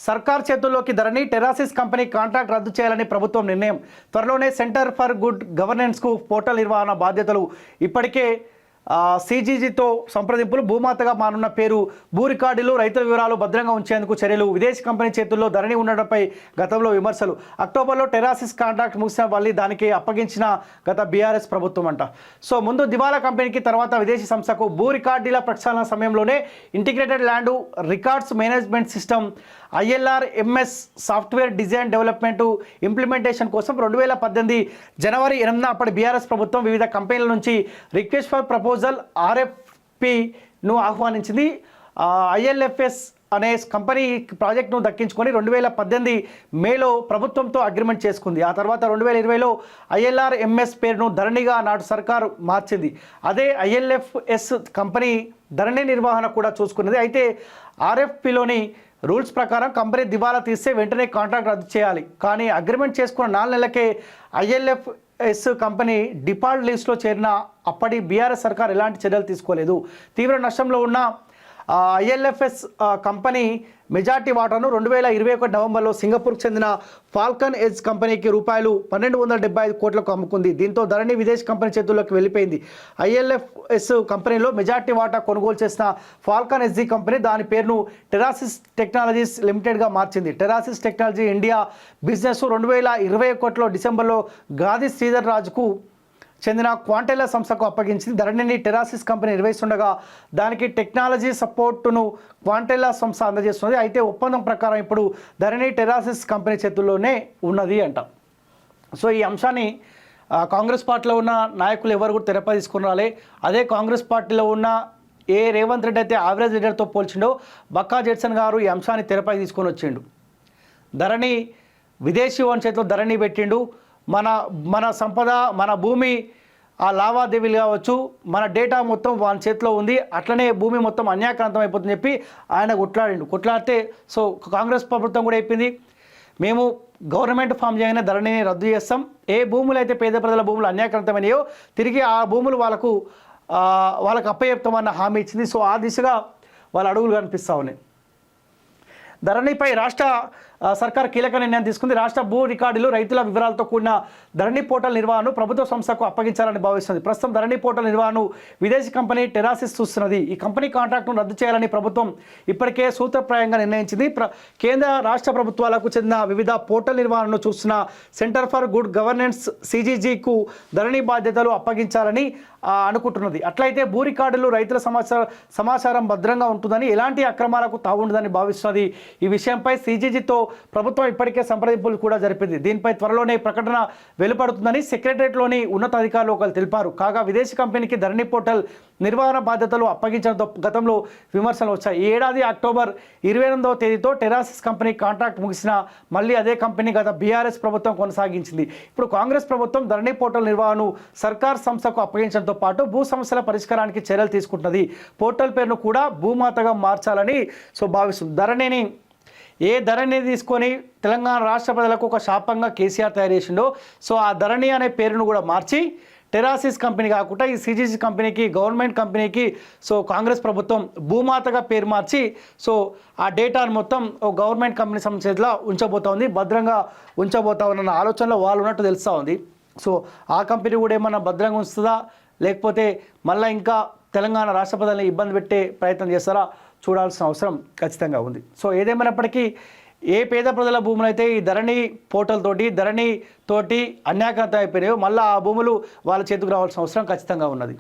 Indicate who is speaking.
Speaker 1: సర్కార్ చేతుల్లోకి ధరణి టెరాసిస్ company contract రద్దు చేయాలని ప్రభుత్వం నిర్ణయం. త్వరలోనే సెంటర్ ఫర్ గుడ్ గవర్నెన్స్కు పోర్టల్ నిర్వహణ బాధ్యతలు. ఇప్పటికే సిజీజీతో సంప్రదింపులు. భూమాతగా మానున్న పేరు, భూ రికార్డులు, రైతుల వివరాలు భద్రంగా ఉంచేందుకు చర్యలు. విదేశీ కంపెనీ చేతుల్లో ధరణి ఉండడంపై గతంలో విమర్శలు. అక్టోబర్లో టెరాసిస్ కాంట్రాక్ట్ ముగిసిన మళ్ళీ దానికి అప్పగించిన గత బీఆర్ఎస్ ప్రభుత్వం అంట. సో ముందు దివాలా కంపెనీకి, తర్వాత విదేశీ సంస్థకు భూ రికార్డుల ప్రక్షాళన సమయంలోనే integrated land records management system ILRMS software design development implementation కోసం 2018 జనవరి 8న అప్పటి బీఆర్ఎస్ ప్రభుత్వం వివిధ కంపెనీల నుంచి రిక్వెస్ట్ ఫర్ ప్రపోజల్ RFPను ఆహ్వానించింది. ILFS అనే కంపెనీ ప్రాజెక్టును దక్కించుకొని 2018 మేలో ప్రభుత్వంతో అగ్రిమెంట్ చేసుకుంది. ఆ తర్వాత 2020లో ILRMS పేరును ధరణిగా నాటి సర్కారు మార్చింది. అదే ILFS కంపెనీ ధరణి నిర్వహణ కూడా చూసుకున్నది. అయితే RFPలోని రూల్స్ ప్రకారం కంపెనీ దివాలా తీస్తే వెంటనే కాంట్రాక్ట్ రద్దు చేయాలి. కానీ అగ్రిమెంట్ చేసుకున్న 4 నెలలకే ILFS కంపెనీ డిఫాల్ట్ లిస్ట్లో చేరిన అప్పటి బీఆర్ఎస్ సర్కార్ ఎలాంటి చర్యలు తీసుకోలేదు. తీవ్ర నష్టంలో ఉన్న ILFS కంపెనీ మెజార్టీ వాటాను 2021 నవంబర్లో సింగపూర్కు చెందిన ఫాల్కన్ ఎడ్జ్ కంపెనీకి రూపాయలు 1275 కోట్లకు అమ్ముకుంది. దీంతో ధరణి విదేశీ కంపెనీ చేతుల్లోకి వెళ్ళిపోయింది. ILFS కంపెనీలో మెజార్టీ వాటా కొనుగోలు చేసిన ఫాల్కన్ ఎడ్జ్ కంపెనీ దాని పేరును టెరాసిస్ టెక్నాలజీస్ లిమిటెడ్గా మార్చింది. టెరాసిస్ టెక్నాలజీ ఇండియా బిజినెస్ 2021 డిసెంబర్లో గాది శ్రీధర్ రాజుకు చెందిన క్వాంటెలా సంస్థకు అప్పగించింది. ధరణిని టెరాసిస్ కంపెనీ నిర్వహిస్తుండగా దానికి టెక్నాలజీ సపోర్టును క్వాంటెలా సంస్థ అందజేస్తుంది. అయితే ఒప్పందం ప్రకారం ఇప్పుడు ధరణి టెరాసిస్ కంపెనీ చేతుల్లోనే ఉన్నది అంట. సో ఈ అంశాన్ని కాంగ్రెస్ పార్టీలో ఉన్న నాయకులు ఎవరు కూడా తెరపై తీసుకుని రాలే. అదే కాంగ్రెస్ పార్టీలో ఉన్న రేవంత్ రెడ్డి అయితే యావరేజ్ లీడర్తో పోల్చిండో, బక్కా జెడ్సన్ గారు ఈ అంశాన్ని తెరపై తీసుకొని వచ్చిండు. ధరణి విదేశీ వాని చేతిలో ధరణి పెట్టిండు. మన సంపద, మన భూమి, ఆ లావాదేవీలు కావచ్చు, మన డేటా మొత్తం వాని చేతిలో ఉంది. అట్లనే భూమి మొత్తం అన్యాక్రాంతం అయిపోతుందని చెప్పి ఆయన కొట్లాడితే సో కాంగ్రెస్ ప్రభుత్వం కూడా అయిపోయింది, మేము గవర్నమెంట్ ఫామ్ చేయగానే ధరణిని రద్దు చేస్తాం. ఏ భూములు అయితే పేద ప్రజల భూములు అన్యాక్రాంతమైనయో తిరిగి ఆ భూములు వాళ్ళకు అప్పచెప్తామన్న హామీ ఇచ్చింది. సో ఆ దిశగా వాళ్ళ అడుగులు కనిపిస్తూ ఉన్నాయి. ధరణిపై రాష్ట్ర సర్కార్ కీలక నిర్ణయం తీసుకుంది. రాష్ట్ర భూ రికార్డులు, రైతుల వివరాలతో కూడిన ధరణి పోర్టల్ నిర్వహణను ప్రభుత్వ సంస్థకు అప్పగించాలని భావిస్తుంది. ప్రస్తుతం ధరణి పోర్టల్ నిర్వహణను విదేశీ కంపెనీ టెరాసిస్ చూస్తున్నది. ఈ కంపెనీ కాంట్రాక్ట్ను రద్దు చేయాలని ప్రభుత్వం ఇప్పటికే సూత్రప్రాయంగా నిర్ణయించింది. కేంద్ర రాష్ట్ర ప్రభుత్వాలకు చెందిన వివిధ పోర్టల్ నిర్వహణను చూస్తున్న సెంటర్ ఫర్ గుడ్ గవర్నెన్స్ CGGకు ధరణి బాధ్యతలు అప్పగించాలని అనుకుంటున్నది. అట్లయితే భూ రికార్డులు, రైతుల సమాచారం భద్రంగా ఉంటుందని, ఎలాంటి అక్రమాలకు తావుండదని భావిస్తున్నది. ఈ విషయంపై CGGతో ప్రభుత్వం ఇప్పటికే సంప్రదింపులు కూడా జరిపింది. దీనిపై త్వరలోనే ప్రకటన వెలువడుతుందని సెక్రటరియట్లోని ఉన్నతాధికారులు ఒకరు తెలిపారు. కాగా విదేశీ కంపెనీకి ధరణి పోర్టల్ నిర్వహణ బాధ్యతలు అప్పగించడంతో గతంలో విమర్శలు వచ్చాయి. ఈ ఏడాది అక్టోబర్ 28వ తేదీతో టెరాసిస్ కంపెనీ కాంట్రాక్ట్ ముగిసిన మళ్ళీ అదే కంపెనీ గత బీఆర్ఎస్ ప్రభుత్వం కొనసాగించింది. ఇప్పుడు కాంగ్రెస్ ప్రభుత్వం ధరణి పోర్టల్ నిర్వహణను సర్కార్ సంస్థకు అప్పగించడంతో పాటు భూ సమస్యల పరిష్కారానికి చర్యలు తీసుకుంటున్నది. పోర్టల్ పేరును కూడా భూమాతగా మార్చాలని భావిస్తుంది. ఏ ధరణి తీసుకొని తెలంగాణ రాష్ట్ర ప్రజలకు ఒక శాపంగా కేసీఆర్ తయారు చేసిండో, సో ఆ ధరణి అనే పేరును కూడా మార్చి టెరాసిస్ కంపెనీ కాకుండా ఈ CGG కంపెనీకి, గవర్నమెంట్ కంపెనీకి సో కాంగ్రెస్ ప్రభుత్వం భూమాతగా పేరు మార్చి సో ఆ డేటాను మొత్తం గవర్నమెంట్ కంపెనీ సంబంధించేలా ఉంచబోతా ఉంది, భద్రంగా ఉంచబోతా ఉన్న ఆలోచనలో వాళ్ళు ఉన్నట్టు తెలుస్తూ ఉంది. సో ఆ కంపెనీ కూడా ఏమన్నా భద్రంగా ఉంచుతుందా, లేకపోతే మళ్ళీ ఇంకా తెలంగాణ రాష్ట్ర ప్రజల్ని ఇబ్బంది పెట్టే ప్రయత్నం చేస్తారా చూడాల్సిన అవసరం ఖచ్చితంగా ఉంది. సో ఏదేమైనప్పటికీ ఏ పేద ప్రజల భూములు అయితే ఈ ధరణి పోర్టల్ ధరణి తోటి అన్యాక్రాంతం అయిపోయినాయో మళ్ళీ ఆ భూములు వాళ్ళ చేతికి రావాల్సిన అవసరం ఖచ్చితంగా ఉన్నది.